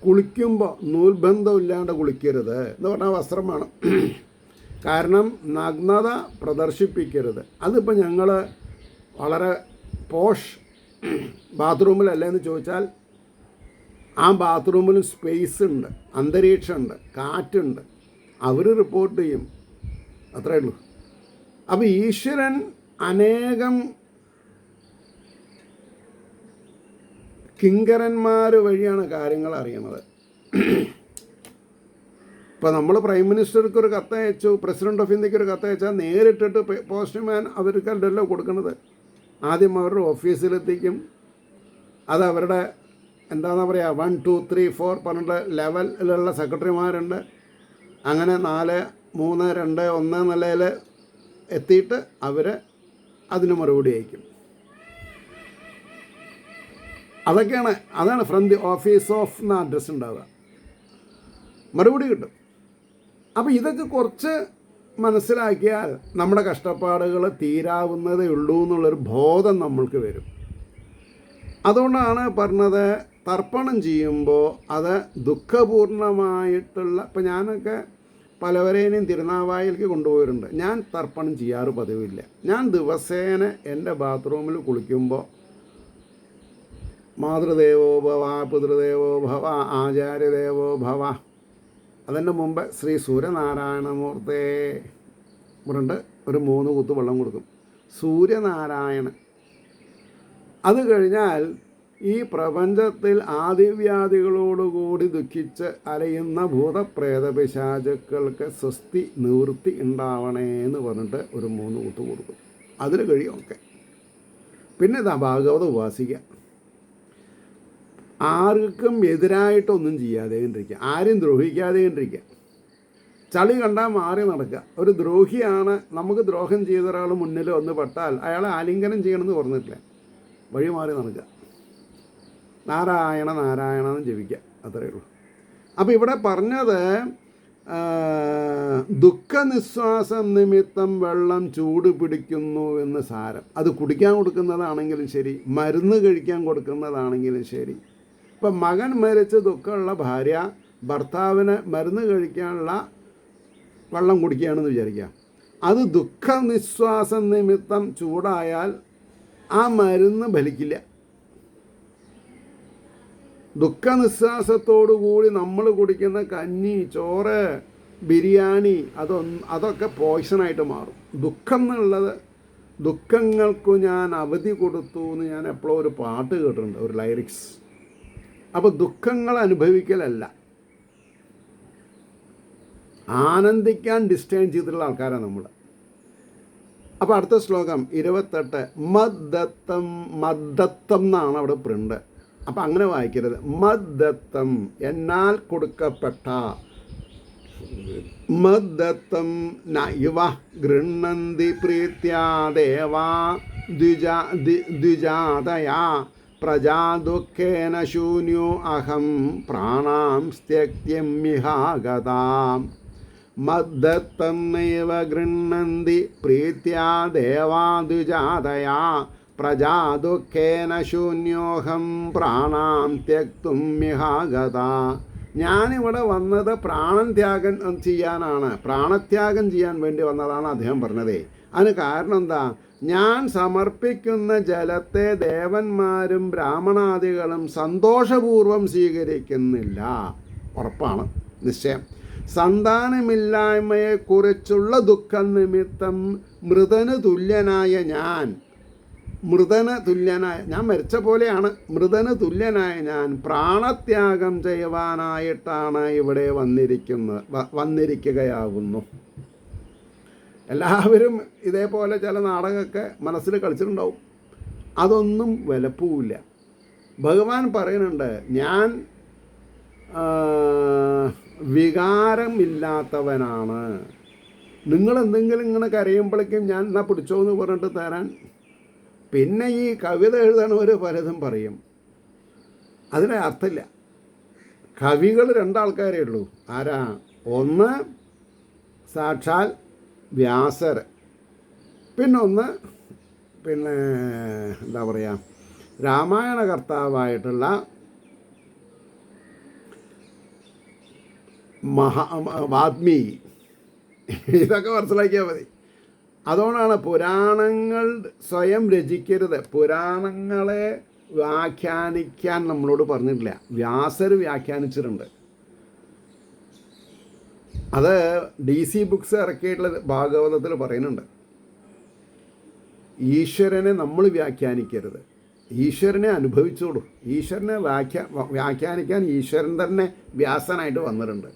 കുളിക്കുമ്പോൾ നൂൽബന്ധമില്ലാണ്ട് കുളിക്കരുത് എന്ന് പറഞ്ഞാൽ വസ്ത്രം വേണം. കാരണം നഗ്നത പ്രദർശിപ്പിക്കരുത്. അതിപ്പോൾ ഞങ്ങൾ വളരെ പോഷ് ബാത്റൂമിലല്ലേ എന്ന് ചോദിച്ചാൽ, ആ ബാത്റൂമിലും സ്പേസ് ഉണ്ട്, അന്തരീക്ഷമുണ്ട്, കാറ്റുണ്ട്. അവർ റിപ്പോർട്ട് ചെയ്യും, അത്രേ ഉള്ളൂ. അപ്പോൾ ഈശ്വരൻ അനേകം കിങ്കരന്മാർ വഴിയാണ് കാര്യങ്ങൾ അറിയണത്. ഇപ്പോൾ നമ്മൾ പ്രൈം മിനിസ്റ്റർക്ക് ഒരു കത്തയച്ചു, പ്രസിഡന്റ് ഓഫ് ഇന്ത്യക്ക് ഒരു കത്തയച്ചാൽ നേരിട്ടിട്ട് പോസ്റ്റ്മാൻ അവർക്കല്ലല്ലോ കൊടുക്കുന്നത്. ആദ്യം അവരുടെ ഓഫീസിലെത്തിക്കും. അത് അവരുടെ എന്താണെന്ന് പറയുക 1 2 3 4 പറഞ്ഞിട്ട് ലെവലിലുള്ള സെക്രട്ടറിമാരുണ്ട്. അങ്ങനെ 4 3 2 1 നിലയിൽ എത്തിയിട്ട് അവർ അതിന് മറുപടി അയക്കും. അതാണ് ഫ്രം ദി ഓഫീസ് ഓഫ് എന്ന അഡ്രസ്സ് ഉണ്ടാവുക, മറുപടി കിട്ടും. അപ്പോൾ ഇതൊക്കെ കുറച്ച് മനസ്സിലാക്കിയാൽ നമ്മുടെ കഷ്ടപ്പാടുകൾ തീരാവുന്നതേ ഉള്ളൂ എന്നുള്ളൊരു ബോധം നമ്മൾക്ക് വരും. അതുകൊണ്ടാണ് പറഞ്ഞത്, തർപ്പണം ചെയ്യുമ്പോൾ അത് ദുഃഖപൂർണമായിട്ടുള്ള, ഇപ്പം ഞാനൊക്കെ പലവരേനെയും തിരുനാവായിലേക്ക് കൊണ്ടുപോയിട്ടുണ്ട്. ഞാൻ തർപ്പണം ചെയ്യാറ് പതിവില്ല. ഞാൻ ദിവസേന എൻ്റെ ബാത്റൂമിൽ കുളിക്കുമ്പോൾ മാതൃദേവോ ഭവ, പിതൃദേവോ ഭവ, ആചാര്യദേവോ ഭവ, അതിൻ്റെ മുമ്പ് ശ്രീ സൂര്യനാരായണമൂർത്തേ പറഞ്ഞിട്ട് ഒരു 3 കുത്ത് വെള്ളം കൊടുക്കും. സൂര്യനാരായണൻ. അത് കഴിഞ്ഞാൽ ഈ പ്രപഞ്ചത്തിൽ ആദിവ്യാധികളോടുകൂടി ദുഃഖിച്ച് അലയുന്ന ഭൂതപ്രേത പിശാചുക്കൾക്ക് സ്വസ്തി നിവൃത്തി ഉണ്ടാവണേ എന്ന് പറഞ്ഞിട്ട് ഒരു 3 കുത്ത് കൊടുക്കും. അതിൽ കഴിയുമൊക്കെ. പിന്നെ ഇതാ ഭാഗവതം ഉപാസിക്കുക. ആർക്കും എതിരായിട്ടൊന്നും ചെയ്യാതെ കണ്ടിരിക്കുക, ആരും ദ്രോഹിക്കാതെ കണ്ടിരിക്കുക. ചളി കണ്ടാൽ മാറി നടക്കുക. ഒരു ദ്രോഹിയാണ്, നമുക്ക് ദ്രോഹം ചെയ്ത ഒരാൾ മുന്നിൽ വന്ന് പെട്ടാൽ അയാളെ ആലിംഗനം ചെയ്യണമെന്ന് പറഞ്ഞിട്ടില്ല, വഴി മാറി നടക്കുക. നാരായണ നാരായണ എന്ന് ജപിക്കുക, അത്രയേ ഉള്ളൂ. അപ്പോൾ ഇവിടെ പറഞ്ഞത് ദുഃഖനിശ്വാസം നിമിത്തം വെള്ളം ചൂട് പിടിക്കുന്നു എന്ന് സാരം. അത് കുടിക്കാൻ കൊടുക്കുന്നതാണെങ്കിലും ശരി, മരുന്ന് കഴിക്കാൻ കൊടുക്കുന്നതാണെങ്കിലും ശരി. ഇപ്പം മകൻ മരിച്ച് ദുഃഖമുള്ള ഭാര്യ ഭർത്താവിന് മരുന്ന് കഴിക്കാനുള്ള വെള്ളം കുടിക്കുകയാണെന്ന് വിചാരിക്കുക. അത് ദുഃഖനിശ്വാസം നിമിത്തം ചൂടായാൽ ആ മരുന്ന് ഫലിക്കില്ല. ദുഃഖനിശ്വാസത്തോടുകൂടി നമ്മൾ കുടിക്കുന്ന കഞ്ഞി, ചോറ്, ബിരിയാണി അതൊക്കെ പോയ്സണായിട്ട് മാറും. ദുഃഖം എന്നുള്ളത്, ദുഃഖങ്ങൾക്കു ഞാൻ അവധി കൊടുത്തു എന്ന് ഞാൻ എപ്പോഴും ഒരു പാട്ട് കേട്ടിട്ടുണ്ട്, ഒരു ലൈറിക്സ്. അപ്പോൾ ദുഃഖങ്ങൾ അനുഭവിക്കലല്ല, ആനന്ദിക്കാൻ ഡിസ്റ്റൈൻ ചെയ്തിട്ടുള്ള ആൾക്കാരാണ് നമ്മൾ. അപ്പോൾ അടുത്ത ശ്ലോകം 28 മദ്ദത്തം. മദ്ദത്തം എന്നാണ് അവിടെ പ്രിൻ്റ്. അപ്പം അങ്ങനെ വായിക്കരുത്. മദ്ദത്തം എന്നാൽ കൊടുക്കപ്പെട്ട. മദ്ദത്തം നൈവ ഗൃഹണന്തി പ്രീത്യാ ദേവാ ദ്വിജാതയാ പ്രജാ ദുഃഖേന ശൂന്യോ അഹം പ്രാണാം സ്ത്യക്ത്യമ്യഹാഗതാം. മദ്ദത്തം നൈവ ഗൃഹണന്തി പ്രീത്യാ ദേവാ ദ്വിജാതയാ പ്രജാ ദുഃഖേന ശൂന്യോഹം പ്രാണാം ത്യക്തും മിഹാഗത. ഞാനിവിടെ വന്നത് പ്രാണത്യാഗം ചെയ്യാനാണ്, പ്രാണത്യാഗം ചെയ്യാൻ വേണ്ടി വന്നതാണ് അദ്ദേഹം പറഞ്ഞത്. അതിന് കാരണം എന്താ? ഞാൻ സമർപ്പിക്കുന്ന ജലത്തെ ദേവന്മാരും ബ്രാഹ്മണാദികളും സന്തോഷപൂർവം സ്വീകരിക്കുന്നില്ല. ഉറപ്പാണ്, നിശ്ചയം. സന്താനമില്ലായ്മയെക്കുറിച്ചുള്ള ദുഃഖം നിമിത്തം മൃതന് തുല്യനായ ഞാൻ മരിച്ച പോലെയാണ്. മൃതന് തുല്യനായ ഞാൻ പ്രാണത്യാഗം ചെയ്യുവാനായിട്ടാണ് ഇവിടെ വന്നിരിക്കുകയാകുന്നു. എല്ലാവരും ഇതേപോലെ ചില നാടകമൊക്കെ മനസ്സിൽ കളിച്ചിട്ടുണ്ടാവും. അതൊന്നും വിലപ്പോവില്ല. ഭഗവാൻ പറയുന്നുണ്ട്, ഞാൻ വികാരമില്ലാത്തവനാണ്. നിങ്ങളെന്തെങ്കിലും ഇങ്ങനെ കരയുമ്പോഴേക്കും ഞാൻ എന്നാ പിടിച്ചോ എന്ന് പറഞ്ഞിട്ട് തരാൻ. പിന്നെ ഈ കവിത എഴുതണവർ പലതും പറയും, അതിന് അർത്ഥമില്ല. കവികൾ 2 ആൾക്കാരേ ഉള്ളൂ. ആരാ? ഒന്ന് സാക്ഷാൽ വ്യാസർ, പിന്നെ എന്താ പറയുക, രാമായണ കർത്താവായിട്ടുള്ള വാത്മീകി. ഇതൊക്കെ മനസ്സിലാക്കിയാൽ മതി. അതുകൊണ്ടാണ് പുരാണങ്ങൾ സ്വയം രചിക്കരുത്. പുരാണങ്ങളെ വ്യാഖ്യാനിക്കാൻ നമ്മളോട് പറഞ്ഞിട്ടില്ല, വ്യാസർ വ്യാഖ്യാനിച്ചിട്ടുണ്ട്. അത് DC ബുക്സ് ഇറക്കിയിട്ടുള്ള ഭാഗവതത്തിൽ പറയുന്നുണ്ട്. ഈശ്വരനെ നമ്മൾ വ്യാഖ്യാനിക്കരുത്, ഈശ്വരനെ അനുഭവിച്ചോളൂ. ഈശ്വരനെ വ്യാഖ്യാനിക്കാൻ ഈശ്വരൻ തന്നെ വ്യാസനായിട്ട് വന്നിട്ടുണ്ട്.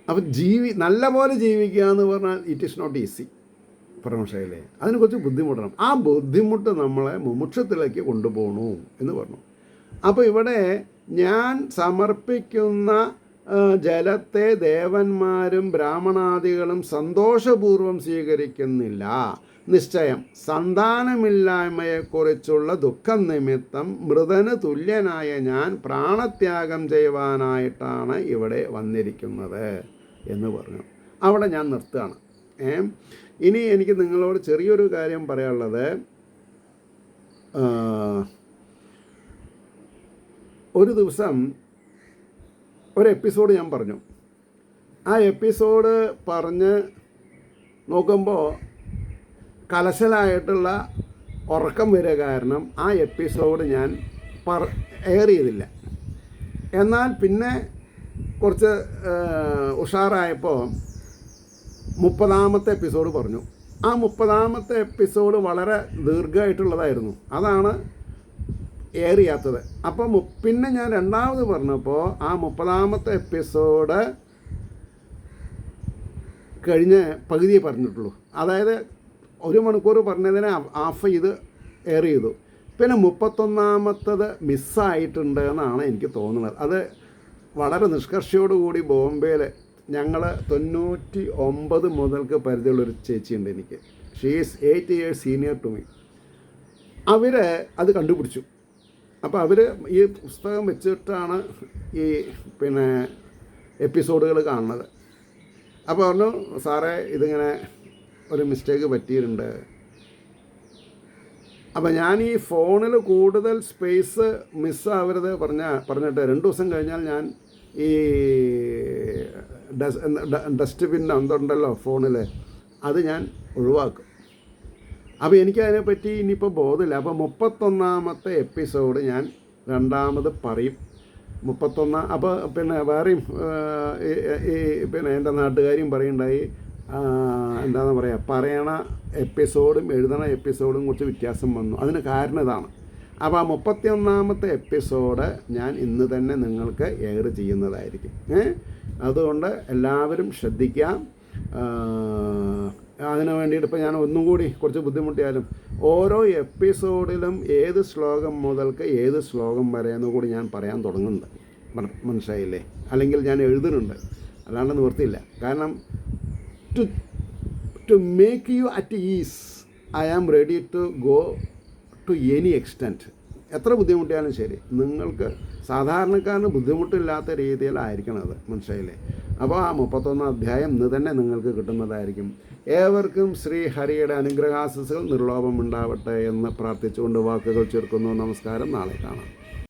അപ്പം നല്ല പോലെ ജീവിക്കുക എന്ന് പറഞ്ഞാൽ ഇറ്റ് ഈസ് നോട്ട് ഈസി. പരമശയിലെ അതിന് കുറച്ച് ബുദ്ധിമുട്ടണം. ആ ബുദ്ധിമുട്ട് നമ്മളെ മുമുക്ഷത്തിലേക്ക് കൊണ്ടുപോകണു എന്ന് പറഞ്ഞു. അപ്പോൾ ഇവിടെ ഞാൻ സമർപ്പിക്കുന്ന ജലത്തെ ദേവന്മാരും ബ്രാഹ്മണാദികളും സന്തോഷപൂർവ്വം സ്വീകരിക്കുന്നില്ല. നിശ്ചയം സന്താനമില്ലായ്മയെക്കുറിച്ചുള്ള ദുഃഖം നിമിത്തം മൃതന് തുല്യനായ ഞാൻ പ്രാണത്യാഗം ചെയ്യുവാനായിട്ടാണ് ഇവിടെ വന്നിരിക്കുന്നത് എന്ന് പറഞ്ഞു. അവിടെ ഞാൻ നിർത്തുകയാണ്. ഇനി എനിക്ക് നിങ്ങളോട് ചെറിയൊരു കാര്യം പറയാനുള്ളത്, ഒരു ദിവസം ഒരു എപ്പിസോഡ് ഞാൻ പറഞ്ഞു. ആ എപ്പിസോഡ് പറഞ്ഞ് നോക്കുമ്പോൾ കലശലായിട്ടുള്ള ഉറക്കം വരിക കാരണം ആ എപ്പിസോഡ് ഞാൻ എയർ ചെയ്തില്ല. എന്നാൽ പിന്നെ കുറച്ച് ഉഷാറായപ്പോൾ 30ാമത്തെ എപ്പിസോഡ് പറഞ്ഞു. ആ 30ാമത്തെ എപ്പിസോഡ് വളരെ ദീർഘമായിട്ടുള്ളതായിരുന്നു, അതാണ് എയർ ചെയ്യാത്തത്. അപ്പോൾ പിന്നെ ഞാൻ രണ്ടാമത് പറഞ്ഞപ്പോൾ ആ 30ാമത്തെ എപ്പിസോഡ് കഴിഞ്ഞ് പകുതിയെ പറഞ്ഞിട്ടുള്ളൂ. അതായത് 1 മണിക്കൂർ പറഞ്ഞതിനെ ഹാഫ് ചെയ്ത് എയർ ചെയ്തു. പിന്നെ 31ാമത്തത് മിസ്സായിട്ടുണ്ട് എന്നാണ് എനിക്ക് തോന്നുന്നത്. അത് വളരെ നിഷ്കർഷയോടുകൂടി ബോംബെയിൽ ഞങ്ങൾ 99 മുതൽക്ക് പരിധിയുള്ളൊരു ചേച്ചിയുണ്ട് എനിക്ക്. She is 8 years senior to me. അവർ അത് കണ്ടുപിടിച്ചു. അപ്പോൾ അവർ ഈ പുസ്തകം വെച്ചിട്ടാണ് ഈ എപ്പിസോഡുകൾ കാണുന്നത്. അപ്പോൾ പറഞ്ഞു, സാറേ ഇതിങ്ങനെ ഒരു മിസ്റ്റേക്ക് പറ്റിയിട്ടുണ്ട്. അപ്പോൾ ഞാൻ ഈ ഫോണിൽ കൂടുതൽ സ്പേസ് മിസ്സാവരുത് പറഞ്ഞിട്ട് 2 ദിവസം കഴിഞ്ഞാൽ ഞാൻ ഈ ഡസ്റ്റ്ബിൻ എന്തുണ്ടല്ലോ ഫോണിൽ, അത് ഞാൻ ഒഴിവാക്കും. അപ്പോൾ എനിക്കതിനെപ്പറ്റി ഇനിയിപ്പോൾ ബോധമില്ല. അപ്പോൾ 31ാമത്തെ എപ്പിസോഡ് ഞാൻ രണ്ടാമത് പറയും. 31. അപ്പോൾ വേറെയും ഈ എൻ്റെ നാട്ടുകാരും പറയുണ്ടായി, എന്താണെന്ന് പറയുക, പറയണ എപ്പിസോഡും എഴുതണ എപ്പിസോഡും കുറച്ച് വ്യത്യാസം വന്നു. അതിന് കാരണം ഇതാണ്. അപ്പോൾ ആ 31ാമത്തെ എപ്പിസോഡ് ഞാൻ ഇന്ന് തന്നെ നിങ്ങൾക്ക് എയർ ചെയ്യുന്നതായിരിക്കും. അതുകൊണ്ട് എല്ലാവരും ശ്രദ്ധിക്കാം. അതിന് വേണ്ടിയിട്ട് ഇപ്പോൾ ഞാൻ ഒന്നും കൂടി കുറച്ച് ബുദ്ധിമുട്ടിയാലും ഓരോ എപ്പിസോഡിലും ഏത് ശ്ലോകം മുതൽക്ക് ഏത് ശ്ലോകം വരെ എന്ന് കൂടി ഞാൻ പറയാൻ തുടങ്ങുന്നുണ്ട്. മനസ്സിലായില്ലേ? അല്ലെങ്കിൽ ഞാൻ എഴുതുന്നുണ്ട്, അല്ലാണ്ട് നിവൃത്തിയില്ല. കാരണം to make you at ease I am ready to go to any extent. എത്ര ബുദ്ധിമുട്ടിയാലും ശരി, നിങ്ങൾക്ക് സാധാരണക്കാരന് ബുദ്ധിമുട്ടില്ലാത്ത രീതിയിലായിരിക്കണം അത്. മനസ്സിലായില്ലേ? അപ്പോൾ ആ 31ാം അധ്യായം ഇന്ന് തന്നെ നിങ്ങൾക്ക് കിട്ടുന്നതായിരിക്കും. ഏവർക്കും ശ്രീ ഹരിയുടെ അനുഗ്രഹാശിസുകൾ നിർലോഭം ഉണ്ടാവട്ടെ എന്ന് പ്രാർത്ഥിച്ചുകൊണ്ട് വാക്കുകൾ ചുരുക്കുന്നു. നമസ്കാരം. നാളെ കാണാം.